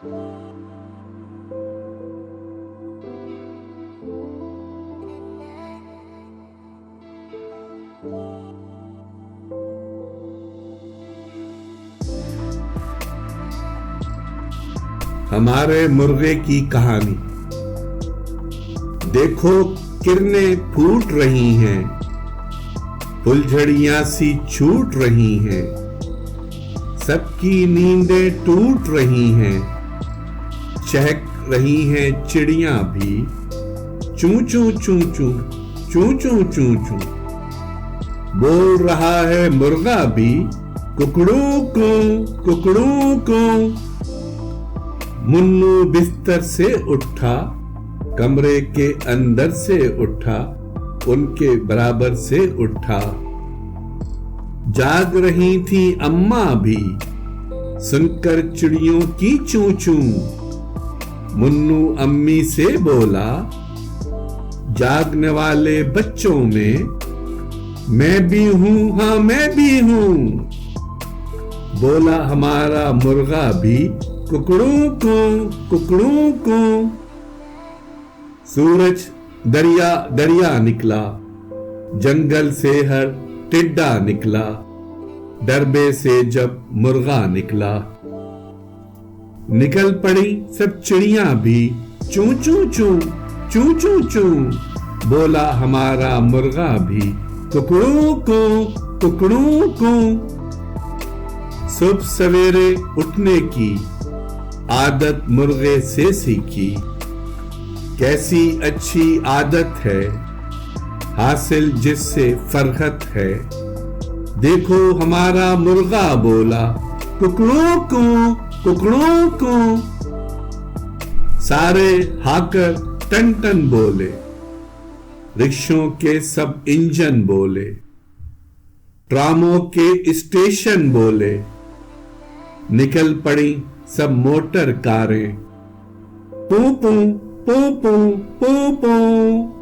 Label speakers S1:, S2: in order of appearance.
S1: ہمارے مرغے کی کہانی۔ دیکھو کرنیں پھوٹ رہی ہیں، پھلجھڑیاں سی چھوٹ رہی ہیں، سب کی نیندیں ٹوٹ رہی ہیں، چہک رہی ہیں چڑیاں بھی، چوں چوں چوں چوں چوں چوں چوں چوں، بول رہا ہے مرغا بھی، ککڑوں کوں ککڑوں کوں۔ منو بستر سے اٹھا، کمرے کے اندر سے اٹھا، ان کے برابر سے اٹھا، جاگ رہی تھی اماں بھی، سن کر چڑیوں کی چوں چوں۔ منو امی سے بولا، جاگنے والے بچوں میں بھی ہوں، ہاں میں بھی ہوں۔ بولا ہمارا مرغا بھی، ککڑوں کوں ککڑوں کوں۔ سورج دریا نکلا، جنگل سے ہر ٹڈا نکلا، ڈربے سے جب مرغا نکلا، نکل پڑی سب چڑیاں بھی، چوں چوں چوں چوں چوں چوں۔ بولا ہمارا مرغا بھی، ککڑوں کوں ککڑوں کوں۔ صبح سویرے اٹھنے کی عادت مرغے سے سیکھی، کیسی اچھی عادت ہے، حاصل جس سے فرحت ہے۔ دیکھو ہمارا مرغا بولا، ککڑوں کوں ککڑوں کوں۔ سارے ہاکر ٹن ٹن بولے، رکشوں کے سب انجن بولے، ٹراموں کے اسٹیشن بولے، نکل پڑی سب موٹر کاریں، پوں پوں پوں پوں پوں پوں۔